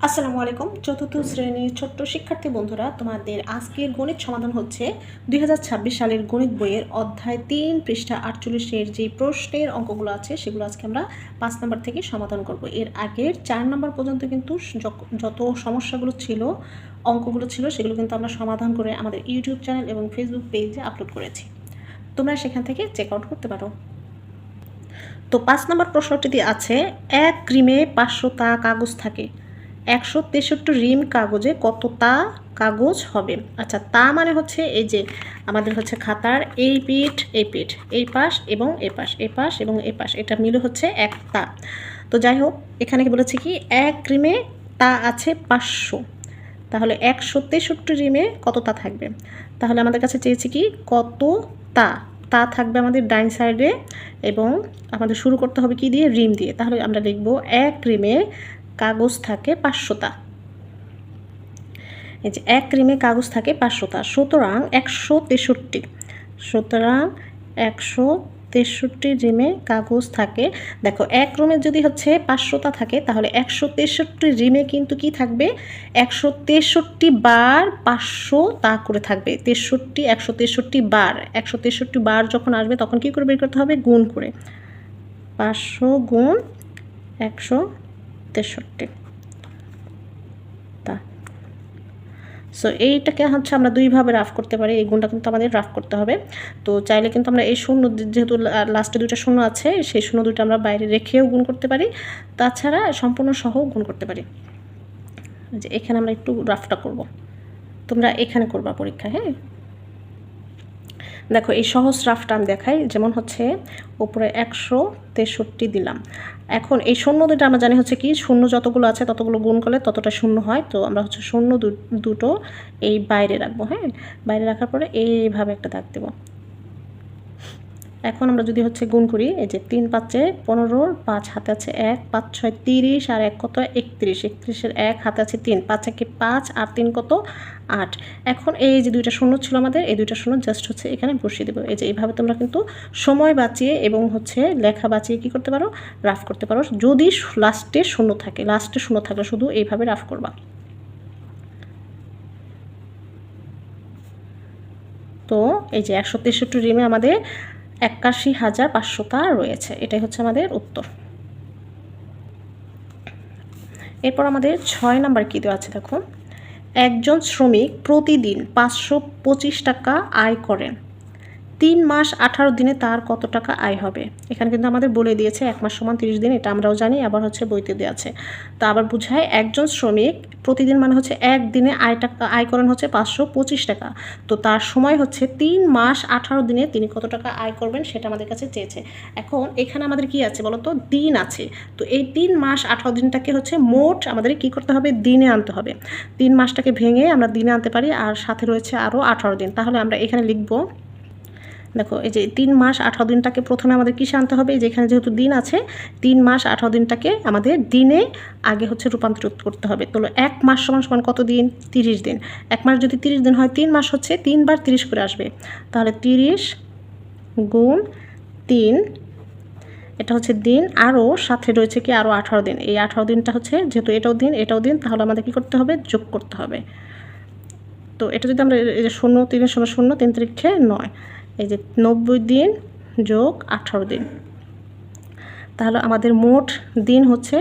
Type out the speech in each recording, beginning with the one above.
আসসালামু আলাইকুম। চতুর্থ শ্রেণীর ছোট্ট শিক্ষার্থী বন্ধুরা, তোমাদের আজকের গণিত সমাধান হচ্ছে 2026 সালের গণিত বইয়ের অধ্যায় 3 পৃষ্ঠা 48 এর যে প্রশ্নের অঙ্কগুলো আছে সেগুলো আজকে আমরা 5 নম্বর থেকে সমাধান করব। এর আগের 4 নম্বর পর্যন্ত কিন্তু যত সমস্যাগুলো ছিল, অঙ্কগুলো ছিল, সেগুলো কিন্তু আমরা সমাধান করে আমাদের ইউটিউব চ্যানেল এবং ফেসবুক পেজে আপলোড করেছি। তোমরা সেখান থেকে চেক আউট করতে পারো। তো 5 নম্বর প্রশ্নটিতে আছে, এক ক্রিমে 500 তা কাগজ থাকে, 163 রিম কাগজে কতটা কাগজ হবে। আচ্ছা, তা মানে হচ্ছে এই যে আমাদের হচ্ছে খাতার এই পিঠ, এই পিঠ, এই পাশ এবং এই পাশ, এই পাশ এবং এই পাশ, এটা মিলে হচ্ছে এক তা। তো যাই হোক, এখানে কি বলেছে কি, এক রিমে তা আছে 500, তাহলে 163 রিমে কত তা থাকবে। তাহলে আমাদের কাছে চেয়েছে কি, কত তা তা থাকবে আমাদের ডাইন সাইডে, এবং আমাদের শুরু করতে হবে কি দিয়ে, রিম দিয়ে। তাহলে আমরা লিখব এক রিমে কাগজ থাকে 500টা। এই যে এক রিমে কাগজ থাকে 500টা, সুতরাং 163, সুতরাং 163 রিমে কাগজ থাকে। দেখো, এক রুমে যদি হচ্ছে 500টা থাকে, তাহলে 163 রিমে কিন্তু কি থাকবে, 163 বার 500 তা করে থাকবে। 163 বার, 163 বার যখন আসবে তখন কি করে বের করতে হবে, গুণ করে। 500 গুণ 163 তা। সো এইটাকে হচ্ছে আমরা দুইভাবে রাফ করতে পারি, এই গুণটা কিন্তু আমাদের রাফ করতে হবে। তো চাইলে কিন্তু আমরা এই শূন্য, যেহেতু লাস্টে দুইটা শূন্য আছে, সেই শূন্য দুইটা আমরা বাইরে রেখেও গুণ করতে পারি, তাছাড়া সম্পূর্ণ সহ গুণ করতে পারি। যে এখানে আমরা একটু রাফটা করব, তোমরা এখানে করবা পরীক্ষা। হ্যাঁ, দেখো এই সহজ রাফটা আমি দেখাই। যেমন হচ্ছে উপরে 163 দিলাম, এখন এই শূন্য দুটো আমরা জানি হচ্ছে কি, শূন্য যতগুলো আছে ততগুলো গুণ করলে ততটা শূন্য হয়। তো আমরা হচ্ছে শূন্য দুটো এই বাইরে রাখবো। হ্যাঁ, বাইরে রাখার পরে এইভাবে একটা দাগ দেবো। এখন আমরা যদি হচ্ছে গুণ করি, এই যে 3 5 15, 5 হাতে আছে 1, 5 6 30, আর 1 কত, 31, 31-এর 1 হাতে আছে 3, 5 1 5, আর 3 কত, 8। এখন এই যে দুইটা শূন্য ছিল আমাদের, এই দুইটা শূন্য জাস্ট হচ্ছে এখানে বসিয়ে দেবো। এই যে এইভাবে তোমরা কিন্তু সময় বাঁচিয়ে এবং হচ্ছে লেখা বাঁচিয়ে কি করতে পারো, রাফ করতে পারো। যদি লাস্টে শূন্য থাকে, লাস্টে শূন্য থাকলে শুধু এইভাবে রাফ করবা। তো এই যে 163 রিমে আমাদের 81,500টা রয়েছে। এটাই হচ্ছে আমাদের উত্তর। এরপর আমাদের 6 নাম্বার কী দেওয়া আছে দেখো, একজন শ্রমিক প্রতিদিন 525 টাকা আয় করেন, 3 মাস 18 দিনে তার কত টাকা আয় হবে। এখানে কিন্তু আমাদের বলে দিয়েছে 1 মাস সমান 30 দিন, এটা আমরাও জানি, আবার হচ্ছে বইতে দেওয়া আছে। তো আবার বুঝায়, একজন শ্রমিক প্রতিদিন মানে হচ্ছে একদিনে আয় করেন হচ্ছে 525 টাকা, তো তার সময় হচ্ছে 3 মাস 18 দিনে তিনি কত টাকা আয় করবেন সেটা আমাদের কাছে চেয়েছে। এখন এখানে আমাদের কি আছে বলো তো, দিন আছে। তো এই 3 মাস 18 দিনটাকে হচ্ছে মোট আমাদের কি করতে হবে, দিনে আনতে হবে। 3 মাসটাকে ভেঙে আমরা দিনে আনতে পারি, আর সাথে রয়েছে আরও 18 দিন। তাহলে আমরা এখানে লিখবো, দেখো এই যে 3 মাস 18 দিনটাকে প্রথমে আমাদের কিসে আনতে হবে, যেখানে যেহেতু দিন আছে, 3 মাস 18 দিনটাকে আমাদের দিনে আগে হচ্ছে রূপান্তরিত করতে হবে। তো 1 মাস সমান সমান কত দিন, 30 দিন। 1 মাস যদি 30 দিন হয়, 3 মাস হচ্ছে 3 বার 30 করে আসবে। তাহলে 30 গুণ 3, এটা হচ্ছে দিন, আরও সাথে রয়েছে কি, আরও 18 দিন। এই 18 দিনটা হচ্ছে, যেহেতু এটাও দিন এটাও দিন, তাহলে আমাদের কী করতে হবে, যোগ করতে হবে। তো এটা যদি আমরা এই যে 0 3 0 0 3 তারিখে 9, এই যে 90 দিন যোগ 18 দিন, তাহলে আমাদের মোট দিন হচ্ছে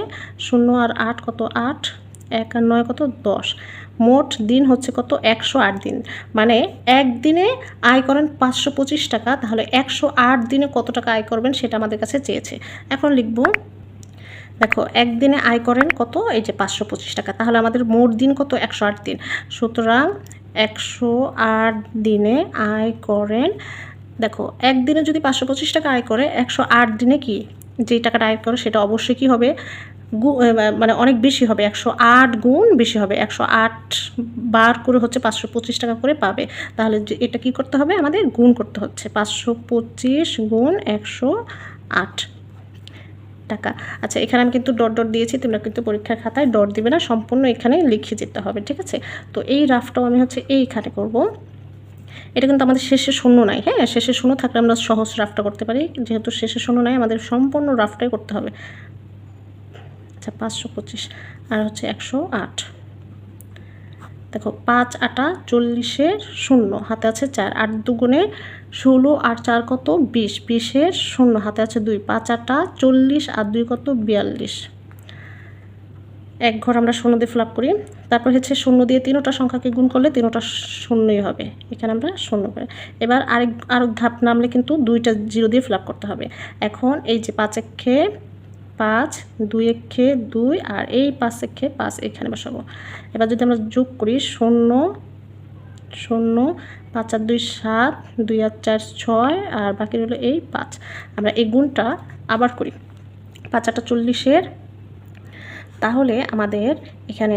0 আর 8 কত, 8, 1 আর 9 কত, 10, মোট দিন হচ্ছে কত, 108 দিন। মানে একদিনে আয় করেন 525 টাকা, তাহলে 108 দিনে কত টাকা আয় করবেন সেটা আমাদের কাছে চেয়েছে। এখন লিখব, দেখো একদিনে আয় করেন কত, এই যে 525 টাকা, তাহলে আমাদের মোট দিন কত, 108 দিন। সুতরাং 108 দিনে আয় করেন, দেখো একদিনে যদি 525 টাকা আয় করে, 108 দিনে কি, যেই টাকাটা আয় করে সেটা অবশ্যই কী হবে, মানে অনেক বেশি হবে, 108 গুণ বেশি হবে। 108 বার করে হচ্ছে 525 টাকা করে পাবে। তাহলে এটা কি করতে হবে, আমাদের গুণ করতে হচ্ছে, 525 গুণ 108 টাকা। আচ্ছা, এখানে আমি কিন্তু ডট ডট দিয়েছি, তোমরা কিন্তু পরীক্ষার খাতায় ডট দিবে না, সম্পূর্ণ এখানে লিখে যেতে হবে, ঠিক আছে। তো এই রাফটাও আমি হচ্ছে এইখানে করব। এটা কিন্তু আমাদের শেষে শূন্য নাই। হ্যাঁ, শেষে শূন্য থাকলে আমরা সহজ রাফটা করতে পারি, যেহেতু শেষে শূন্য নাই, আমাদের সম্পূর্ণ রাফটাই করতে হবে। আচ্ছা 525 আর হচ্ছে 108। দেখো 5 আটা 40-এর 0 হাতে আছে 4, 8 দুগুণে 16 আর 4 কত 20, 20-এর 0 হাতে আছে 2, 5 আটা 40 আর 2 কত 42। এক ঘর আমরা শূন্য দিয়ে ফিল আপ করি। তারপর হচ্ছে শূন্য দিয়ে তিনোটা সংখ্যাকে গুণ করলে তিনোটা শূন্যই হবে, এখানে আমরা শূন্য করে। এবার আরেক ধাপ নামলে কিন্তু 2টা 0 দিয়ে ফিল আপ করতে হবে। এখন এই যে 5 একে 5, 2 একে 2 আর এই 5 একে 5 এখানে বসাবো। এবার যদি আমরা যোগ করি 0 0 5 আর 2 7, 2 আর 4 6 আর বাকি রইল এই 5। আমরা এই গুণটা আবার করি 5 আটা 40-এর, তাহলে আমাদের এখানে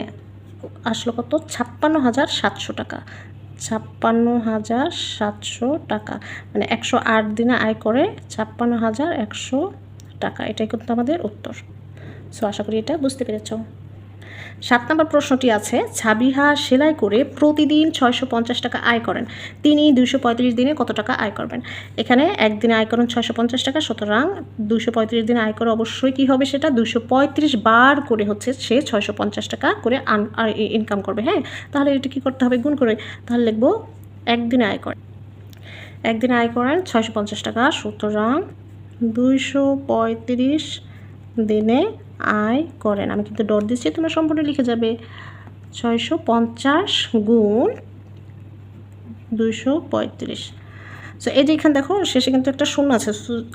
আসলো কত 56,700 টাকা। 56,700 টাকা মানে 108 দিনে আয় করে 56,100 টাকা। এটাই কিন্তু আমাদের উত্তর। সো আশা করি এটা বুঝতে পেরেছ। 7 নম্বর প্রশ্নটি আছে, ছাবিহা সেলাই করে প্রতিদিন 650 টাকা আয় করেন, তিনি 235 দিনে কত টাকা আয় করবেন? এখানে একদিনে আয় করেন 650 টাকা, সুতরাং 235 দিনে আয় করে অবশ্যই কি হবে সেটা 235 বার করে হচ্ছে সে 650 টাকা করে ইনকাম করবে। হ্যাঁ, তাহলে এটা কি করতে হবে গুণ করে, তাহলে লিখবো একদিনে আয় করেন, একদিনে আয় করেন 650 টাকা, সুতরাং 235 দিনে আয় করেন। আমি কিন্তু ডট দিচ্ছি, তোমরা সম্পূর্ণ লিখে যাবে 650 গুণ 235। সো এই যে এখানে দেখো শেষে কিন্তু একটা শূন্য আছে,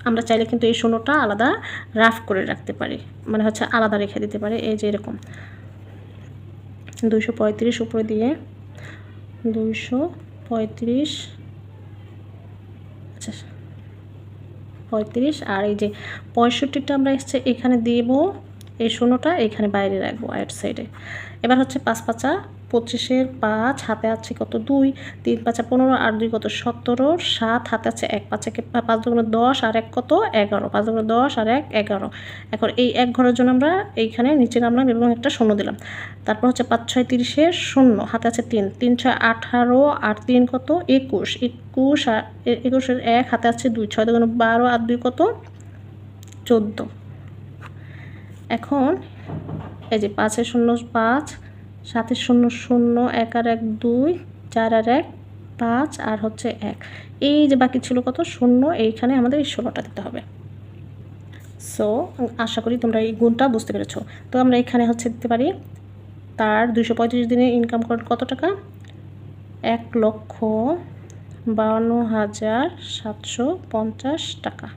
আমরা চাইলে কিন্তু এই শূন্যটা আলাদা রাফ করে রাখতে পারি, মানে হচ্ছে আলাদা রেখে দিতে পারি। এই যে এরকম 235 উপরে দিয়ে 235, আচ্ছা 35 আর এই যে 65টা আমরা এখানে দিব, এই শূন্যটা এখানে বাইরে রাখবো আউট সাইডে। এবার হচ্ছে 5 5 25-এর 5 হাতে আছে কত 2, 3 5 15 আর 2 কত 17, 7 হাতে আছে 1, 5 একে 5 দুগুণে 10 আর 1 কত 11, 5 দুগুণে 10 আর 1 11। এখন এই এক ঘরের জন্য আমরা এইখানে নিচে নামলাম এবং একটা শূন্য দিলাম। তারপর হচ্ছে 5 6 30-এর 0 হাতে আছে 3, 3 6 18 আর 3 কত 21, 21 আর 21-এর 1 হাতে আছে 2, 6 দুগুণে 12 আর 2 কত 14। এখন এই যে 5 এর 0 5, 7 এর 0 0, 1 আর 1 2, 4 আর 1 5 আর হচ্ছে 1। এই যে বাকি ছিল কত 0, এইখানে আমাদের এই 16টা দিতে হবে। সো আশা করি তোমরা এই গুণটা বুঝতে পেরেছো। তো আমরা এখানে হচ্ছে দিতে পারি তার 235 দিনে ইনকাম করেন কত টাকা, 1,52,750 টাকা।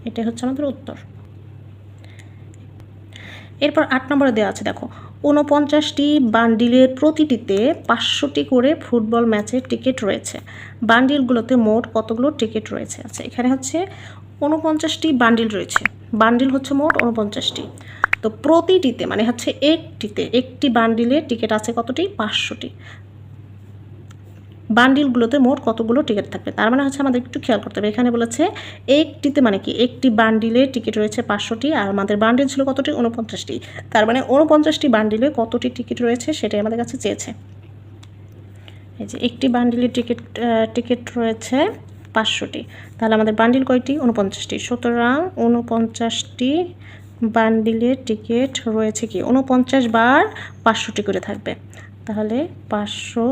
এটাই হচ্ছে আমাদের উত্তর। এরপর 8 নম্বরে দেওয়া আছে, দেখো 49টি বান্ডিলের প্রতিটিতে 500টি করে ফুটবল ম্যাচের টিকিট রয়েছে, বান্ডিলগুলোতে মোট কতগুলো টিকিট রয়েছে? আচ্ছা এখানে হচ্ছে 49টি বান্ডিল রয়েছে, বান্ডিল হচ্ছে মোট 49টি। তো প্রতিটিতে মানে হচ্ছে একটি বান্ডিলের টিকিট আছে কতটি 500টি, বান্ডিলগুলোতে মোট কতগুলো টিকিট থাকবে, তার মানে হচ্ছে আমাদের একটু খেয়াল করতে হবে। এখানে বলেছে একটিতে মানে কি একটি বান্ডিলে টিকিট রয়েছে 500টি আর আমাদের বান্ডিল ছিল কতটি 49টি, তার মানে 49টি বান্ডিলে কতটি টিকিট রয়েছে সেটাই আমাদের কাছে চেয়েছে। এই যে একটি বান্ডিলের টিকিট রয়েছে 500টি, তাহলে আমাদের বান্ডিল কয়টি 49টি, সুতরাং 49টি বান্ডিলের টিকিট রয়েছে কি 49 বার 500টি করে থাকবে, তাহলে 500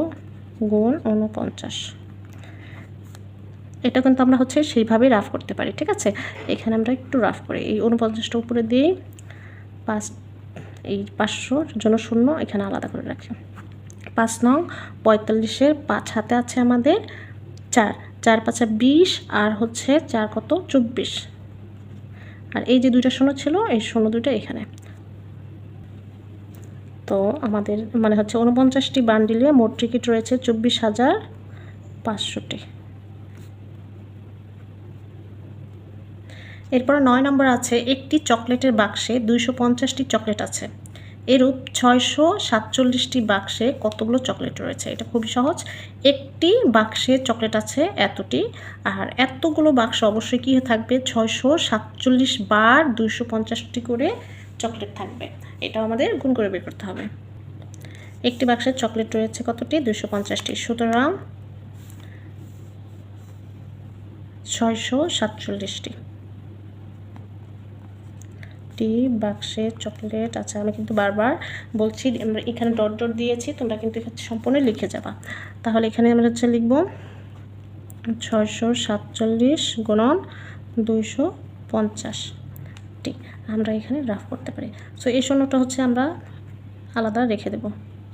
গুণ 49। এটা কিন্তু আমরা হচ্ছে সেইভাবেই রাফ করতে পারি, ঠিক আছে। এখানে আমরা একটু রাফ করি, এই 49টা উপরে দিই 5, এই 500-র জন্য 0 এখানে আলাদা করে রাখি। 5 নং 45-এর 5 হাতে আছে আমাদের 4, 4 5 20 আর হচ্ছে 4 কত 24, আর এই যে 2টা 0 ছিল এই 0 2টা এখানে। তো আমাদের মানে হচ্ছে 49টি বান্ডিলে মোট টিকিট রয়েছে 24,500টি। এরপর 9 নম্বর আছে, একটি চকলেটের বাক্সে 250টি চকলেট আছে, এরূপ 647টি বাক্সে কতগুলো চকলেট রয়েছে? এটা খুবই সহজ, একটি বাক্সে চকলেট আছে এতটি আর এতগুলো বাক্স অবশ্যই কী থাকবে 647 বার 250টি করে চকলেট থাকবে, এটাও আমাদের গুণ করে বের করতে হবে। একটি বাক্সে চকলেট রয়েছে কতটি 250টি, সুতরাং 647টি। একটি বাক্সে চকলেট, আচ্ছা আমি কিন্তু বারবার বলছি, আমরা এখানে ডট ডট দিয়েছি, তোমরা কিন্তু এখানে সম্পূর্ণ লিখে যাবা। তাহলে এখানে আমরা হচ্ছে লিখব 647 গুণন 250টি, আমরা এখানে রাফ করতে পারি। সো এই শূন্যটা হচ্ছে আমরা আলাদা রেখে দেব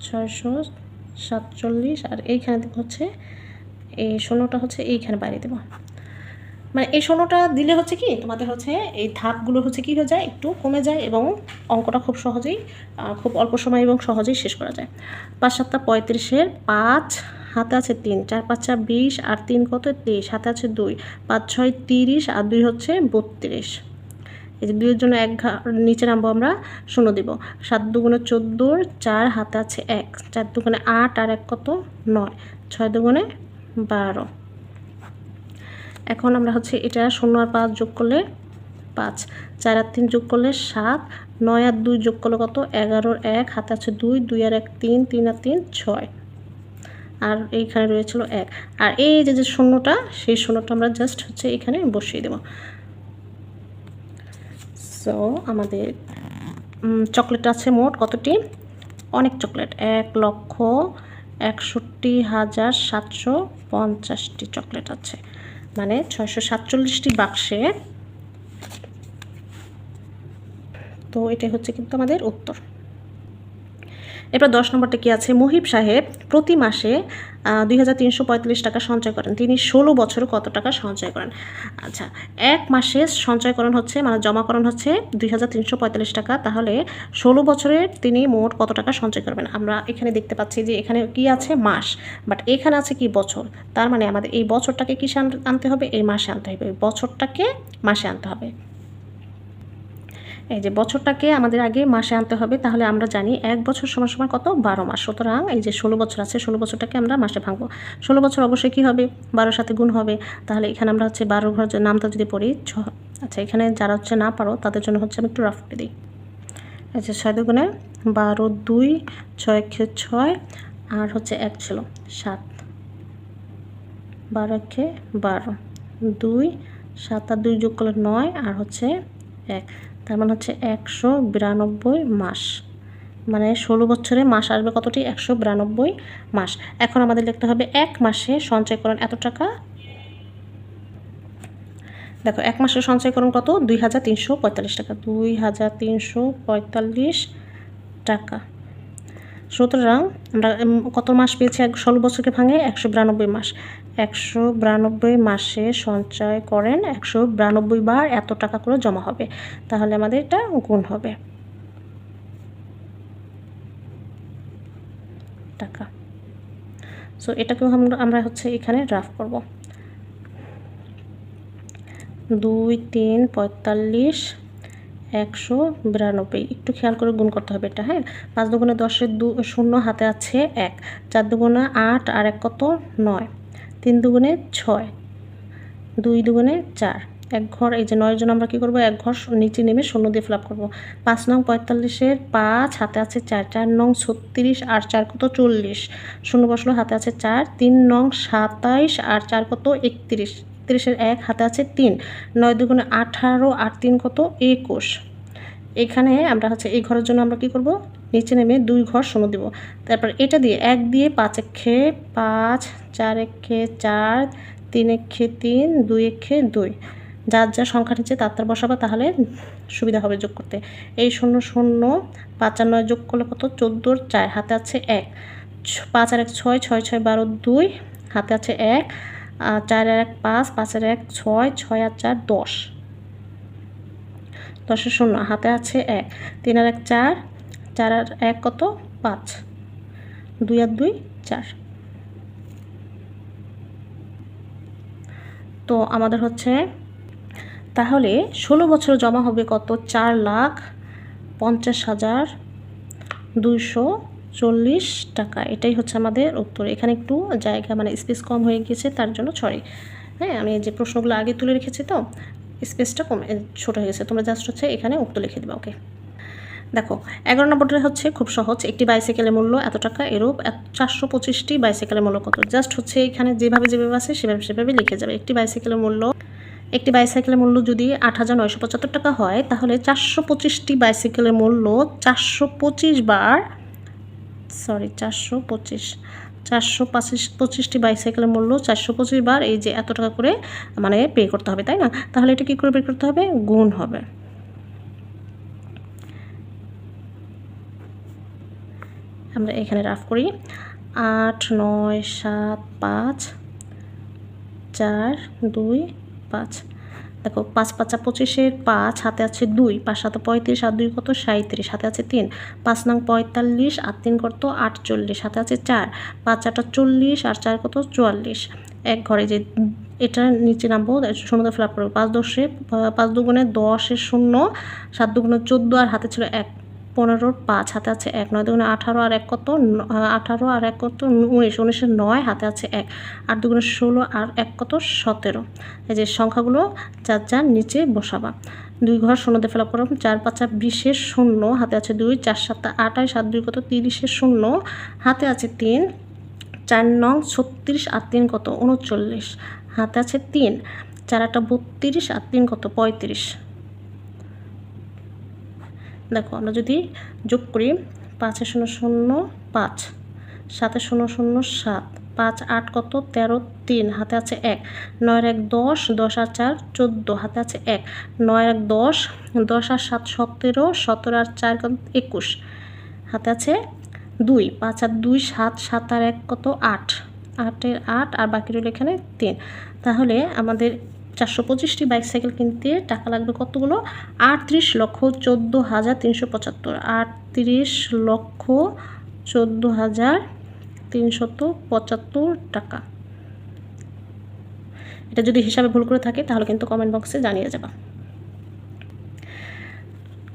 647, আর এইখানে হচ্ছে এই শূন্যটা হচ্ছে এইখানে বাইরে দেব। মানে এই শূন্যটা দিলে হচ্ছে কি তোমাদের হচ্ছে এই ধাপগুলো হচ্ছে কি হয়ে যায়, একটু কমে যায় এবং অঙ্কটা খুব সহজেই খুব অল্প সময় এবং সহজেই শেষ করা যায়। 5 7 35-এর 5 হাতে আছে 3, 4 5 20, আর 3 কত 23, হাতে আছে 2, 5 6 30, আর 2 হচ্ছে 32। এই যে 2-এর জন্য নিচে নামবো আমরা, 0 দিব। 7 2 14, 4 হাতে আছে 1, 4 2 8, আর 1 কত 9, 6 2 12। এখন আমরা হচ্ছে এটা 0 আর 5 যোগ করলে 5, 4 আর 3 যোগ করলে 7, 9 আর 2 যোগ করলে কত 11, 1 হাতে আছে 2, 2 আর 1 3, 3 আর 3 6, আর এইখানে রয়েছিল 1। আর এই যে শূন্যটা, সেই শূন্যটা আমরা জাস্ট হচ্ছে এখানে বসিয়ে দেব। সো আমাদের চকলেট আছে মোট কতটি, অনেক চকলেট, 1,61,750টি চকলেট আছে, মানে 647টি বাক্সে। তো এটাই হচ্ছে কিন্তু আমাদের উত্তর। এরপর 10 নম্বরটা কি আছে, মুহিব সাহেব প্রতি মাসে 2345 টাকা সঞ্চয় করেন, তিনি 16 বছরে কত টাকা সঞ্চয় করেন? আচ্ছা, এক মাসে সঞ্চয়করণ হচ্ছে মানে জমাকরণ হচ্ছে 2345 টাকা, তাহলে 16 বছরে তিনি মোট কত টাকা সঞ্চয় করবেন? আমরা এখানে দেখতে পাচ্ছি যে এখানে কি আছে মাস, বাট এখানে আছে কি বছর। তার মানে আমাদের এই বছরটাকে কিসে আনতে হবে, এই মাসে আনতে হবে, বছরটাকে মাসে আনতে হবে। এই যে বছরটাকে আমাদের আগে মাসে আনতে হবে, তাহলে আমরা জানি 1 বছর সমান সমান কত 12 মাস। সুতরাং এই যে 16 বছর আছে, 16 বছরটাকে আমরা মাসে ভাঙবো। 16 বছর অবশ্যই কী হবে 12 সাথে গুণ হবে, তাহলে এখানে আমরা হচ্ছে 12 ঘর নামটা যদি পড়ি আচ্ছা এখানে যারা হচ্ছে না পারো তাদের জন্য হচ্ছে আমি একটু রাফ করে দিই। আচ্ছা 6 দুগুণে 12, 2 6 6, আর হচ্ছে 1 ছিল 7, 12 12, 2 7 আর 2 যোগ করলে 9, আর হচ্ছে 1, তার মানে হচ্ছে 192 মাস। মানে 16 বছরে মাস আসবে কতটি, 192 মাস। এখন আমাদের লিখতে হবে এক মাসে সঞ্চয়করণ এত টাকা। দেখো এক মাসে সঞ্চয়করণ কত, 2345 টাকা, 2345 টাকা। সুতরাং আমরা কত মাস পেয়েছি, 16 বছরকে ভাঙে 192 মাস। 192 মাসে সঞ্চয় করেন, 192 বার এত টাকা করে জমা হবে, তাহলে আমাদের এটা গুণ হবে টাকা। সো এটাকেও আমরা হচ্ছে এখানে রাফ করব। 2 3 45 192, একটু খেয়াল করে গুণ করতে হবে এটা, হ্যাঁ। 5 দুগুণে 10-এর 0 হাতে আছে 1, 4 দুগুণে 8, আর 1 কত 9, 3 দুগুণে 6, 2 দুগুণে 4, 1 ঘর। এই যে 9-এর জন্য আমরা কী করবো, 1 ঘর নিচে নেমে 0 দিয়ে ফিল আপ করবো। 5 নং 45-এর 5 হাতে আছে 4, 4 নং 36, আর 4 কত 40, 0 বসলো হাতে আছে 4, 3 নং 27, আর 4 কত 31, 31-এর 1 হাতে আছে 3, 9 দুগুণে 18, আর 3 কত 21। এখানে আমরা হচ্ছে এই ঘরের জন্য আমরা কি করব, নিচে নেমে 2 ঘর 0 দেব। তারপর এটা দিয়ে 1 দিয়ে 5 একে 5, 4 একে 4, 3 একে 3, 2 একে 2, যার যা সংখ্যা নিচ্ছে তার বসাবো, তাহলে সুবিধা হবে যোগ করতে। এই 0 0, 5 আর 9 যোগ করলে কত 14, 4 হাতে আছে 1, 5 আর 1 6, 6 6 12, 2 হাতে আছে 1, 4 আর 1 5, 5 আর 1 6, 6 আর 4 10, 10-এর 0 হাতে আছে 1, 3 আর 1 4, 4 আর 1 কত 5, 2 আর 2 4। তো আমাদের হচ্ছে তাহলে 16 বছর জমা হবে কত, 4,50,240 টাকা। এটাই হচ্ছে আমাদের উত্তর। এখানে একটু জায়গা মানে স্পেস কম হয়ে গেছে, তার জন্য সরি। হ্যাঁ, আমি যে প্রশ্নগুলো আগে তুলে রেখেছি তো স্পেসটা কম ছোটো হয়ে গেছে, তোমরা জাস্ট হচ্ছে এখানে উত্তর লিখে দেবে। ওকে, দেখো 11 নম্বরটা হচ্ছে খুব সহজ। একটি বাইসাইকেলের মূল্য এত টাকা, এরূপ 425টি বাইসাইকেলের মূল্য কত। জাস্ট হচ্ছে এখানে যেভাবে আছে সেভাবে লিখে যাবে। একটি বাইসাইকেলের মূল্য একটি বাইসাইকেলের মূল্য যদি 8,975 টাকা হয়, তাহলে 425টি বাইসাইকেলের মূল্য 425টি বাইসাইকেলের মূল্য 425 বার এই যে এত টাকা করে মানে পে করতে হবে, তাই না? তাহলে এটা কী করে বের করতে হবে? গুণ হবে। আমরা এখানে রাফ করি 8, 9, 7, 5, 4, 2, 5। দেখো 5 5 25-এর 5 হাতে আছে 2, 5 7 35, আর 2 কত 37, হাতে আছে 3, 5 নং 45, আর 3 কত 48, হাতে আছে 4, 5 8 40, আর 4 কত 44। এক ঘরে যে এটা নিচে নামবো, শূন্যতা ফিল আপ করবো। 5 10-এ 5 দুগুণে 10-এর 0, 7 দুগুণে 14, আর হাতে ছিল 1, 15-র 5, হাতে আছে 1, 9 দুগুণে 18, আর 1 কত 18, আর 1 কত 19, 19-এর 9, হাতে আছে 1, 8 দুগুণে 16, আর 1 কত 17। এই যে সংখ্যাগুলো যার যার নিচে বসাবা। 2 ঘর শূন্যতে ফিল আপ করো। 4 5 20-এর 0, হাতে আছে 2, 4 7 28, আর 2 কত 30-এর 0, হাতে আছে 3, 4 নং 36, আর 3 কত 39, হাতে আছে 3, 4 8 32, আর 3 কত 35। দেখো আমরা যদি যোগ করি 5 0 0 5, 7 0 0 7, 5 8 কত 13, 3, হাতে আছে 1, 9 1 10, 10 আর 4 14, হাতে আছে 1, 9 1 10, 10 আর 7 17, 17 আর 4 কত 21, হাতে আছে 2, 5 আর 2 7, 7 আর 1 কত 8, 8 এর 8, আর বাকি রইল এখানে 3। তাহলে আমাদের 425টি বাইসাইকেল কিনতে টাকা লাগবে কতগুলো? 38,14,375। 38,14,375 টাকা। এটা যদি হিসাবে ভুল করে থাকে তাহলে কিন্তু কমেন্ট বক্সে জানিয়ে যাবা।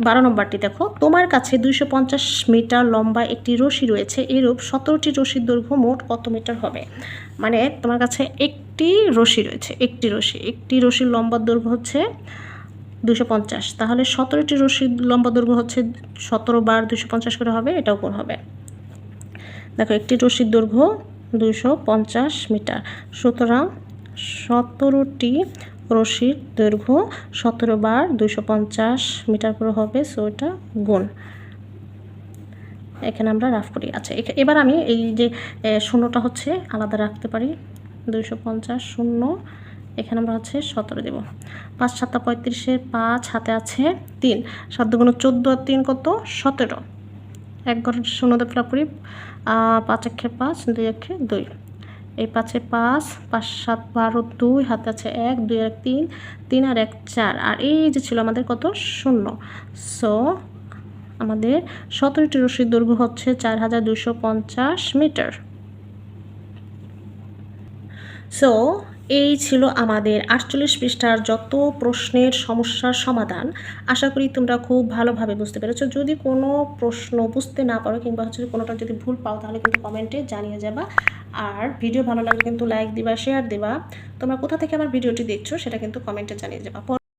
12 নম্বরটি দেখো, তোমার কাছে 250 মিটার লম্বা একটি রশি রয়েছে, এরূপ 17টি রশির দৈর্ঘ্য মোট কত মিটার হবে? মানে তোমার কাছে একটি রশি রয়েছে, একটি রশির লম্বা দৈর্ঘ্য হচ্ছে 250, তাহলে 17টি রশির লম্বা দৈর্ঘ্য হচ্ছে 17 বার 250 করে হবে, এটাও কোন হবে। দেখো একটি রশির দৈর্ঘ্য 250 মিটার, সুতরাং 17টি রশির দৈর্ঘ্য 17 বার 250 মিটার করে হবে, সো এটা গুণ। এখানে আমরা রাফ করি। আচ্ছা এবার আমি এই যে শূন্যটা হচ্ছে আলাদা রাখতে পারি, 250 শূন্য, এখানে আমরা হচ্ছে 17 দেব। 5 7 35-এর 5, হাতে আছে 3, 7 দুগুণে 14, আর 3 কত 17। এক ঘর শূন্যতে ফিল আপ করি। 5 1 5, 2 1 2, এই 5 5, 5 7 12 2, হাতে আছে 1, 2 1 3, 3 আর 1 4, আর এই যে ছিল আমাদের কত 0। সো আমাদের 17টি রশির দৈর্ঘ্য হচ্ছে 4250 মিটার। সো এই ছিল আমাদের 48 পৃষ্ঠার যত প্রশ্নের সমস্যার সমাধান। আশা করি তোমরা খুব ভালোভাবে বুঝতে পেরেছো। যদি কোনো প্রশ্ন বুঝতে না পারো কিংবা হচ্ছে কোনোটা যদি ভুল পাও তাহলে কিন্তু কমেন্টে জানিয়ে যাবা। আর ভিডিও ভালো লাগলে কিন্তু লাইক দিবা, শেয়ার দিবা। তোমরা কোথা থেকে আমার ভিডিওটি দেখছো সেটা কিন্তু কমেন্টে জানিয়ে যাবা।